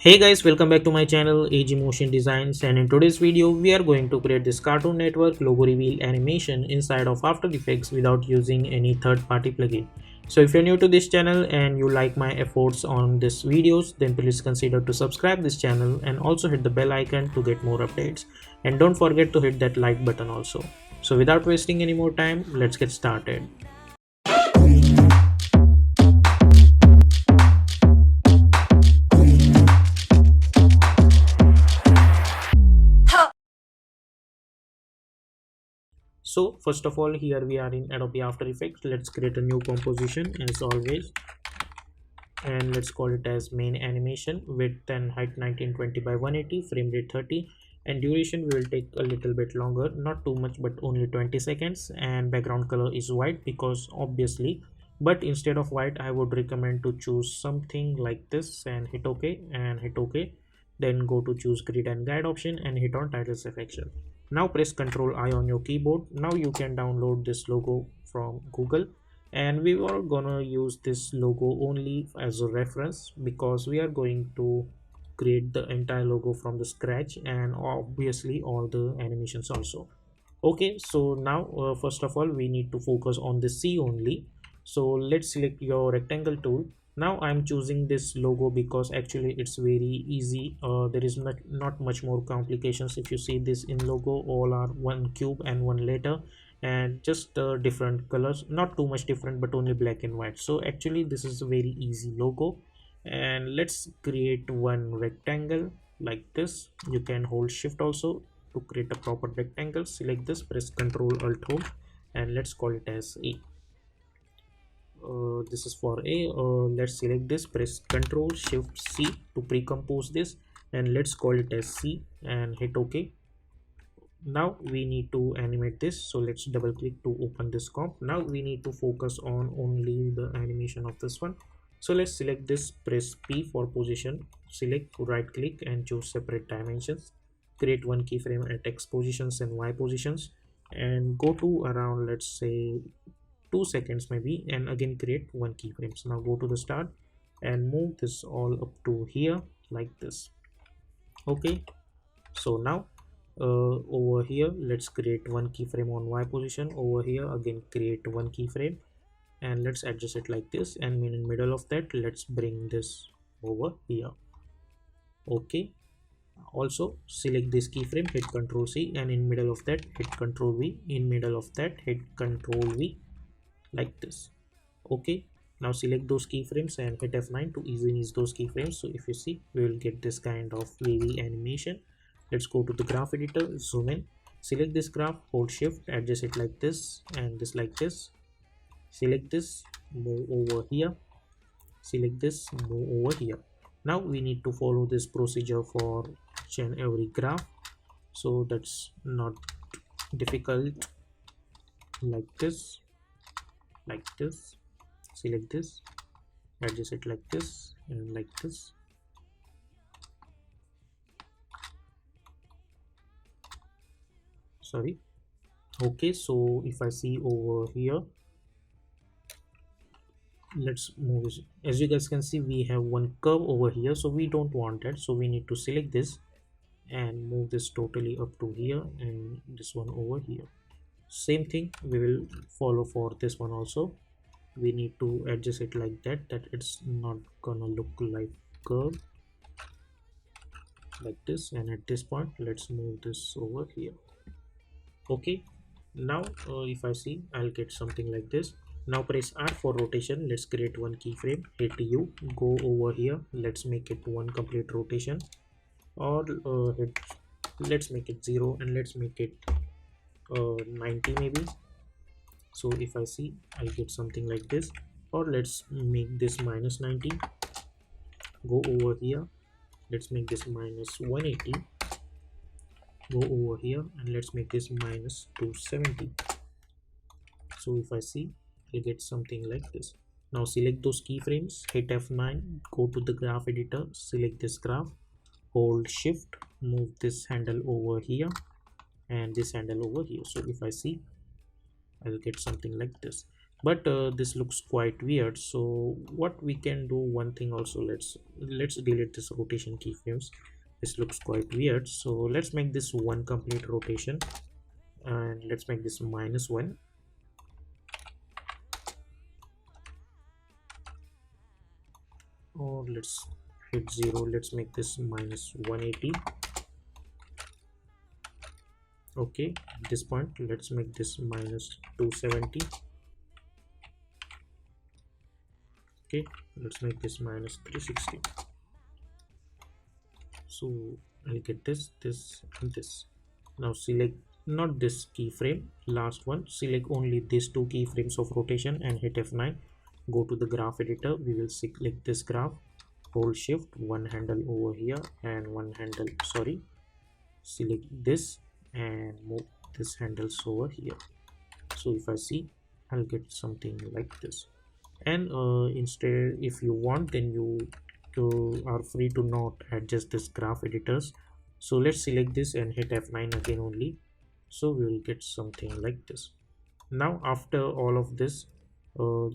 Hey guys, welcome back to my channel AG Motion Designs, and in today's video we are going to create this Cartoon Network logo reveal animation inside of After Effects without using any third-party plugin. So if you're new to this channel and you like my efforts on these videos, then please consider to subscribe this channel and also hit the bell icon to get more updates, and don't forget to hit that like button also. So without wasting any more time, let's get started. So first of all, here we are in Adobe After Effects. Let's create a new composition as always, and let's call it as main animation. Width and height 1920 by 180, frame rate 30, and duration we will take a little bit longer, not too much but only 20 seconds. And background color is white because obviously, but instead of white I would recommend to choose something like this and hit OK and hit OK. Then go to choose grid and guide option and hit on title selection. Now press Ctrl I on your keyboard. Now you can download this logo from Google, and we are gonna use this logo only as a reference because we are going to create the entire logo from the scratch, and obviously all the animations also. Okay, so now first of all we need to focus on the C only. So let's select your rectangle tool. Now I'm choosing this logo because actually it's very easy. There is not much more complications. If you see this in logo, all are one cube and one letter, and just different colors, not too much different but only black and white. So actually this is a very easy logo, and let's create one rectangle like this. You can hold shift also to create a proper rectangle. Select this, press Ctrl Alt Home, and let's call it as A. This is for A. Let's select this, press Ctrl Shift C to pre-compose this, and let's call it as C and hit OK. Now we need to animate this, so let's double click to open this comp. Now we need to focus on only the animation of this one. So let's select this, press P for position, select, right click and choose separate dimensions. Create one keyframe at X positions and Y positions, and go to around, let's say, 2 seconds maybe, and again create one keyframe. So now go to the start and move this all up to here like this. Okay, so now over here let's create one keyframe on Y position. Over here again create one keyframe, and let's adjust it like this, and in the middle of that let's bring this over here. Okay, also select this keyframe, hit Ctrl C, and in middle of that hit Ctrl V, in middle of that hit Ctrl V like this. Okay, now select those keyframes and hit F9 to easily use those keyframes. So if you see, we will get this kind of wavy animation. Let's go to the graph editor, zoom in, select this graph, hold shift, adjust it like this and this like this. Select this, move over here, select this, move over here. Now we need to follow this procedure for each and every graph, so that's not difficult. Like this, like this, select this, adjust it like this and like this. Sorry. Okay, so if I see over here, let's move this. As you guys can see, we have one curve over here, so we don't want that, so we need to select this and move this totally up to here, and this one over here. Same thing we will follow for this one also. We need to adjust it like that, that it's not gonna look like curve like this. And at this point let's move this over here. Okay, now if I see, I'll get something like this. Now press R for rotation. Let's create one keyframe, hit U, go over here, let's make it one complete rotation, or let's make it 0 and let's make it 90 maybe. So if I see, I get something like this, or let's make this minus 90. Go over here, let's make this minus 180. Go over here and let's make this minus 270. So if I see, I get something like this. Now select those keyframes, hit F9, go to the graph editor, select this graph, hold shift, move this handle over here and this handle over here. So if I see, I'll get something like this. but this looks quite weird. So what we can do, one thing also, let's delete this rotation keyframes. This looks quite weird, so let's make this one complete rotation, and let's make this -1, or let's hit 0. Let's make this -180. Okay, at this point let's make this -270. Okay, let's make this -360. So I'll get this and this. Now select not this keyframe, last one, select only these two keyframes of rotation and hit F9. Go to the graph editor, we will select this graph, hold shift, one handle over here and one handle, sorry, select this and move this handles over here. So if I see, I'll get something like this. And instead, if you want, then you are free to not adjust this graph editors. So let's select this and hit F9 again only, so we will get something like this. Now after all of this,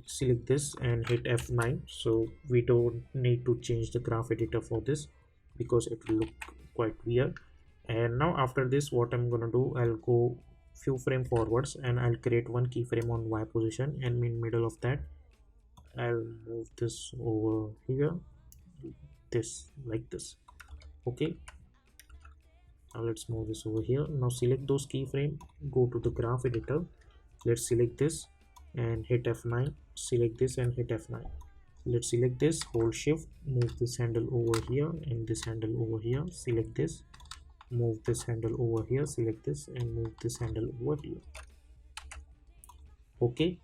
select this and hit F9, so we don't need to change the graph editor for this because it will look quite weird. And now after this, what I'm gonna do, I'll go few frame forwards and I'll create one keyframe on Y position, and in middle of that I'll move this over here, this like this. Okay, now let's move this over here. Now select those keyframe, go to the graph editor, let's select this and hit F9, select this and hit F9. Let's select this, hold shift, move this handle over here and this handle over here, select this, move this handle over here, select this and move this handle over here. Okay,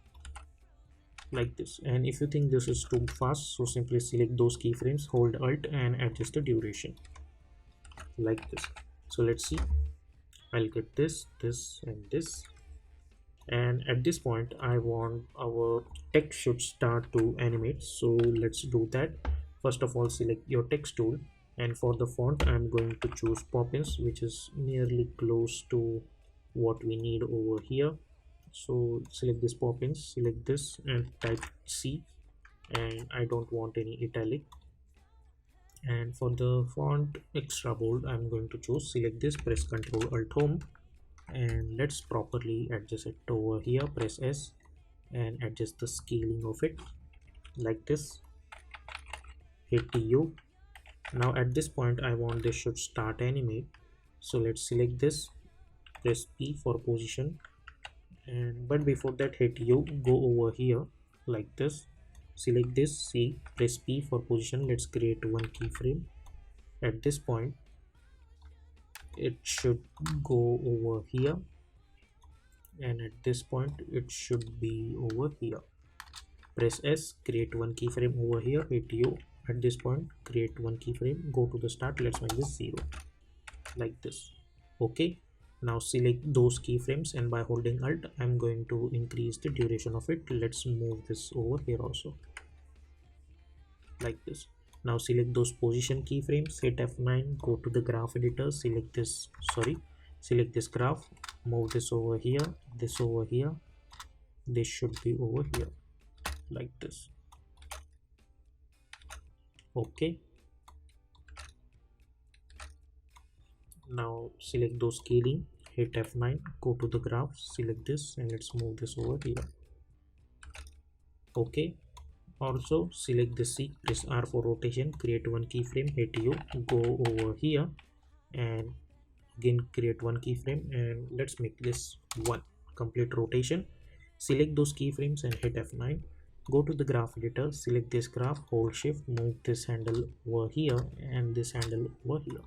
like this. And if you think this is too fast, so simply select those keyframes, hold Alt and adjust the duration like this. So let's see, I'll get this and this. And at this point I want our text should start to animate, so let's do that. First of all, select your text tool, and for the font I'm going to choose Poppins, which is nearly close to what we need over here. So select this Poppins, select this and type C, and I don't want any italic. And for the font extra bold, I'm going to choose, select this, press Ctrl Alt Home, and let's properly adjust it over here. Press S and adjust the scaling of it like this, hit U. Now at this point I want this should start animate, so let's select this, press P for position, and but before that hit U, go over here like this, select this C, press P for position. Let's create one keyframe. At this point it should go over here, and at this point it should be over here. Press S, create one keyframe over here, hit U. At this point create one keyframe, go to the start, let's make this 0 like this. Okay, now select those keyframes and by holding Alt I'm going to increase the duration of it. Let's move this over here also like this. Now select those position keyframes, hit F9, go to the graph editor, select this, sorry, select this graph, move this over here, this over here, this should be over here like this. Okay, now select those scaling, hit F9, go to the graph, select this and let's move this over here. Okay, also select the C, press R for rotation, create one keyframe, hit U, go over here and again create one keyframe, and let's make this one complete rotation. Select those keyframes and hit F9, go to the graph editor, select this graph, hold shift, move this handle over here and this handle over here.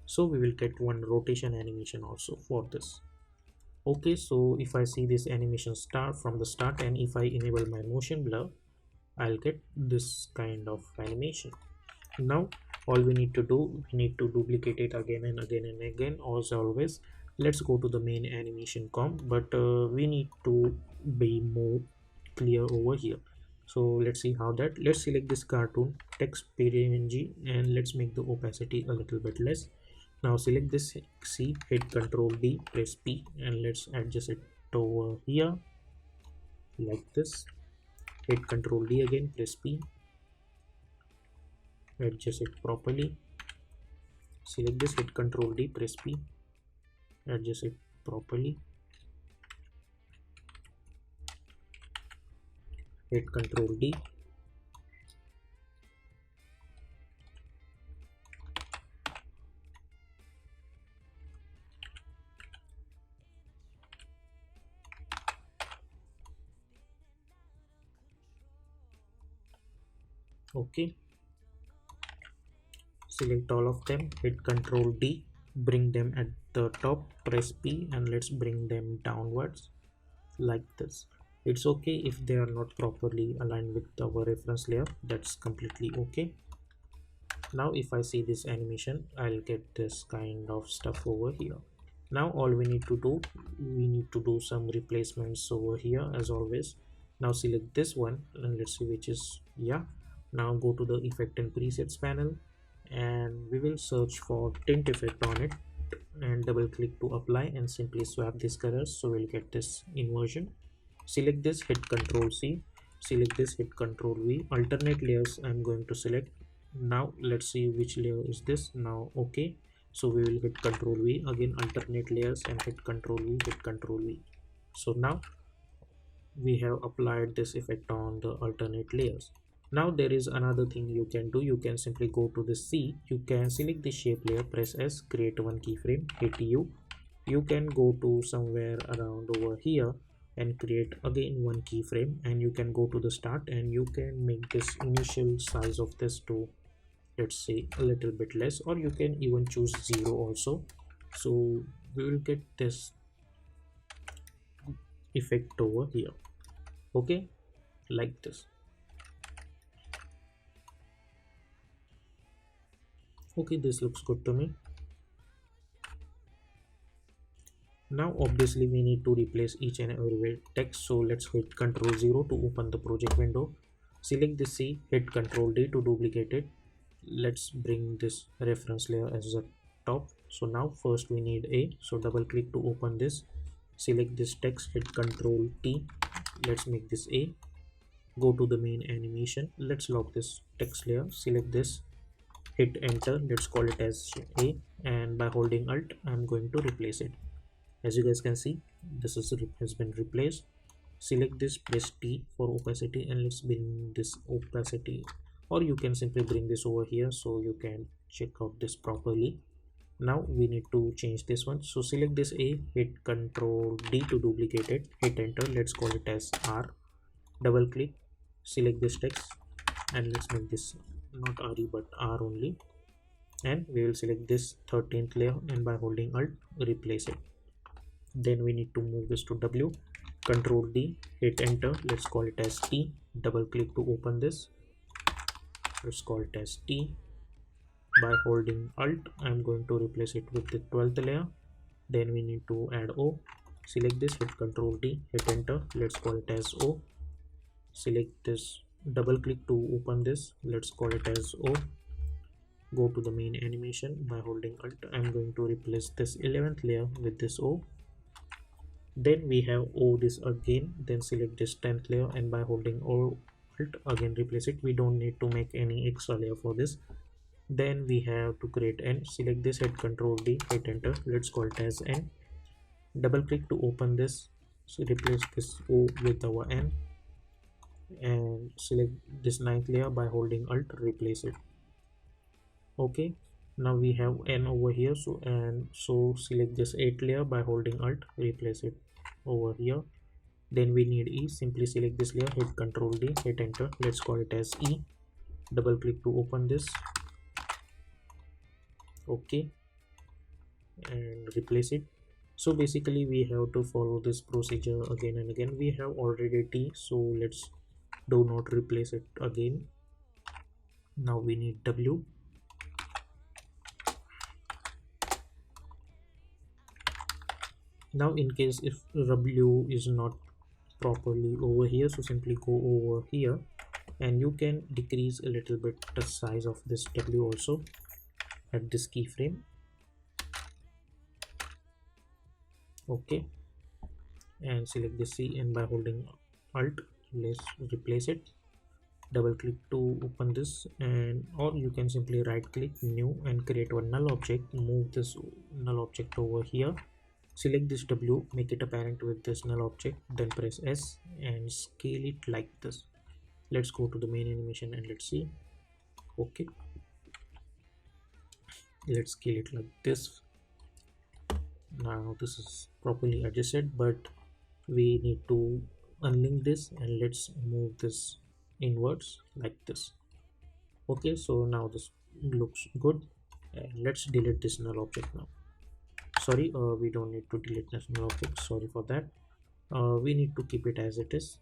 So we will get one rotation animation also for this. Okay, so if I see this animation start from the start, and if I enable my motion blur, I'll get this kind of animation. Now all we need to do, we need to duplicate it again and again and again as always. Let's go to the main animation comp, but we need to be more clear over here. So let's see how that. Let's select this cartoon text PNG and let's make the opacity a little bit less. Now select this C, hit Ctrl D, press P and let's adjust it over here like this. Hit Ctrl D again, press P, adjust it properly. Select this, hit Ctrl D, press P, adjust it properly. Hit Ctrl D. Okay. Select all of them, hit Ctrl D, bring them at the top, press P, and let's bring them downwards like this. It's okay if they are not properly aligned with our reference layer, that's completely okay. Now if I see this animation, I'll get this kind of stuff over here. Now all we need to do, we need to do some replacements over here as always. Now select this one and let's see which is, yeah. Now go to the effect and presets panel and we will search for tint effect on it and double click to apply and simply swap these colors, so we'll get this inversion. Select this, hit Ctrl C, select this, hit Ctrl V, alternate layers I'm going to select. Now let's see which layer is this. Now okay, so we will hit Ctrl V again, alternate layers, and hit Ctrl V, hit Ctrl V. So now we have applied this effect on the alternate layers. Now there is another thing you can do. You can simply go to the C, you can select the shape layer, press S, create one keyframe, hit U. You can go to somewhere around over here and create again one keyframe, and you can go to the start and you can make this initial size of this to, let's say, a little bit less, or you can even choose 0 also. So we will get this effect over here, okay, like this. Okay, this looks good to me. Now obviously we need to replace each and every text, so let's hit Ctrl 0 to open the project window. Select the C, hit Ctrl D to duplicate it. Let's bring this reference layer as the top. So now first we need A, so double click to open this. Select this text, hit Ctrl T, let's make this A. Go to the main animation, let's lock this text layer, select this, hit enter, let's call it as A, and by holding Alt I'm going to replace it. As you guys can see, this has been replaced. Select this, press T for opacity, and let's bring this opacity, or you can simply bring this over here so you can check out this properly. Now we need to change this one, so select this A, hit Ctrl D to duplicate it, hit enter, let's call it as R. Double click, select this text, and let's make this not RE but R only, and we will select this 13th layer and by holding Alt replace it. Then we need to move this to W, Ctrl D, hit enter, let's call it as T. Double click to open this, let's call it as T. By holding Alt I'm going to replace it with the 12th layer. Then we need to add O, select this, hit Ctrl D, hit enter, let's call it as O. Select this, double click to open this, let's call it as O. Go to the main animation, by holding Alt I'm going to replace this 11th layer with this O. Then we have O this again, then select this 10th layer and by holding O Alt again replace it. We don't need to make any extra layer for this. Then we have to create N, select this, hit Ctrl D, hit enter, let's call it as N. Double click to open this, so replace this O with our N, and select this 9th layer, by holding Alt replace it. Okay, now we have N over here, so select this 8th layer, by holding Alt replace it over here. Then we need E, simply select this layer, hit Ctrl D, hit enter, let's call it as E. Double click to open this, okay, and replace it. So basically we have to follow this procedure again and again. We have already T, so let's do not replace it again. Now we need W. Now in case if W is not properly over here, so simply go over here and you can decrease a little bit the size of this W also at this keyframe. Okay, and select the C and by holding Alt, let's replace it. Double click to open this, and or you can simply right click new and create one null object. Move this null object over here, select this W, make it a parent with this null object, then press S and scale it like this. Let's go to the main animation and let's see. Okay, let's scale it like this. Now this is properly adjusted, but we need to unlink this, and let's move this inwards like this. Okay, so now this looks good. Let's delete this null object now. Sorry, we don't need to delete this null object, sorry for that. We need to keep it as it is.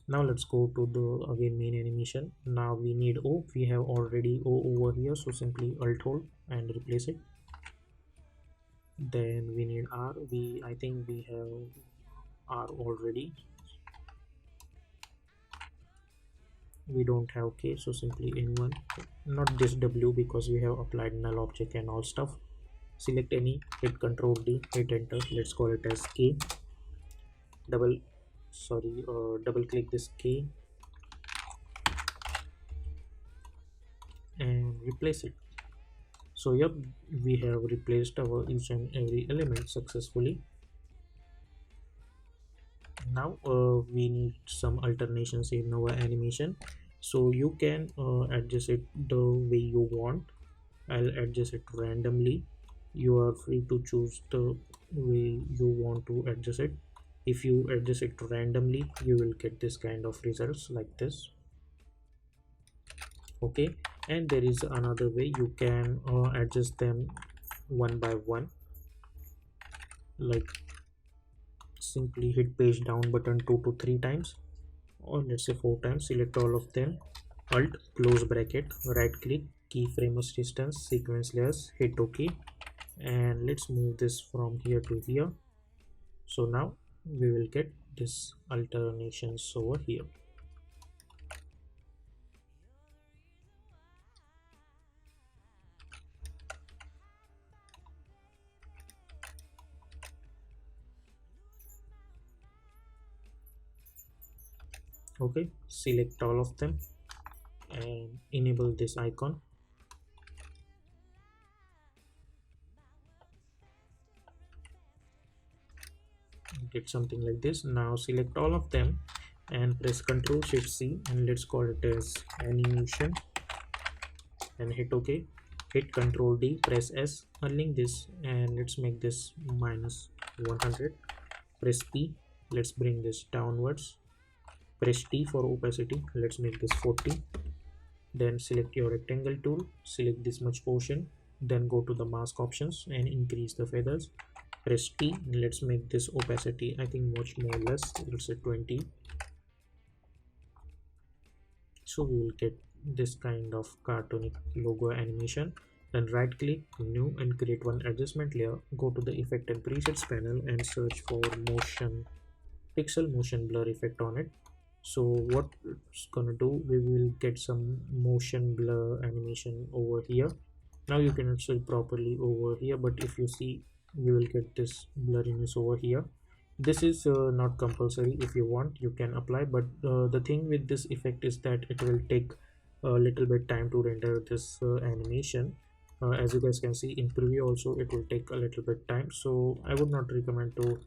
Now let's go to the again main animation. Now we need O. We have already O over here, so simply alt hold and replace it. Then we need R. I think we have R already. We don't have K, so simply N1, not this W because we have applied null object and all stuff. Select any, hit Ctrl D, hit enter. Let's call it as K. Double click this K and replace it. So yep, we have replaced our each and every element successfully. Now we need some alternations in our animation, so you can adjust it the way you want. I'll adjust it randomly. You are free to choose the way you want to adjust it. If you adjust it randomly, you will get this kind of results like this. Okay, and there is another way you can adjust them one by one, like simply hit page down button 2 to 3 times, or let's say 4 times. Select all of them, alt close bracket, right click, keyframe distance, sequence layers, hit OK, and let's move this from here to here. So now we will get this alternations over here. Okay, select all of them and enable this icon. Get something like this. Now select all of them and press Ctrl Shift C, and let's call it as animation and hit OK. Hit Ctrl D, press S, unlink this, and let's make this -100. Press P, let's bring this downwards. Press T for opacity, let's make this 40. Then select your rectangle tool, select this much portion, then go to the mask options and increase the feathers. Press T, and let's make this opacity, I think much more less, let's say 20. So we will get this kind of cartoonic logo animation. Then right click new and create one adjustment layer. Go to the effect and presets panel and search for pixel motion blur effect on it. So what it's gonna do, we will get some motion blur animation over here. Now you can see properly over here, but if you see, we will get this blurriness over here. This is not compulsory. If you want, you can apply, but the thing with this effect is that it will take a little bit time to render this animation. As you guys can see in preview also, it will take a little bit time, so I would not recommend to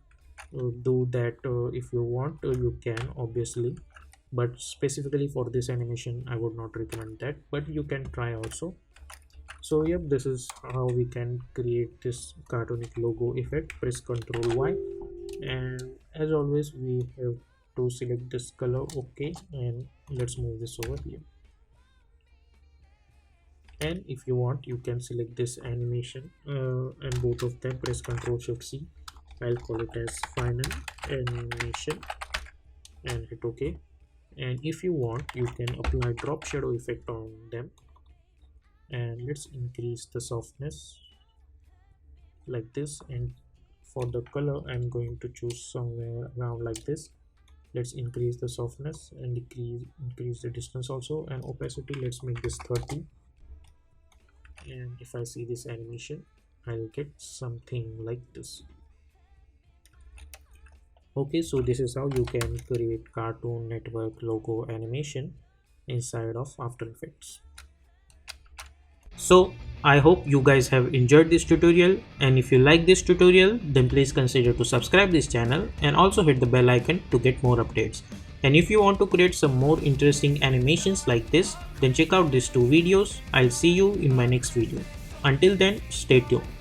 do that. If you want, you can obviously, but specifically for this animation I would not recommend that, but you can try also. So yep, this is how we can create this cartoonic logo effect. Press Ctrl Y, and as always we have to select this color. Okay, and let's move this over here. And if you want, you can select this animation and both of them. Press Ctrl Shift C. I'll call it as final animation and hit OK. And if you want, you can apply drop shadow effect on them, and let's increase the softness like this. And for the color, I'm going to choose somewhere around like this. Let's increase the softness and increase the distance also, and opacity, let's make this 30. And if I see this animation, I'll get something like this. Okay, so this is how you can create Cartoon Network logo animation inside of After Effects. So I hope you guys have enjoyed this tutorial, and if you like this tutorial then please consider to subscribe this channel and also hit the bell icon to get more updates. And if you want to create some more interesting animations like this, then check out these two videos. I'll see you in my next video. Until then, stay tuned.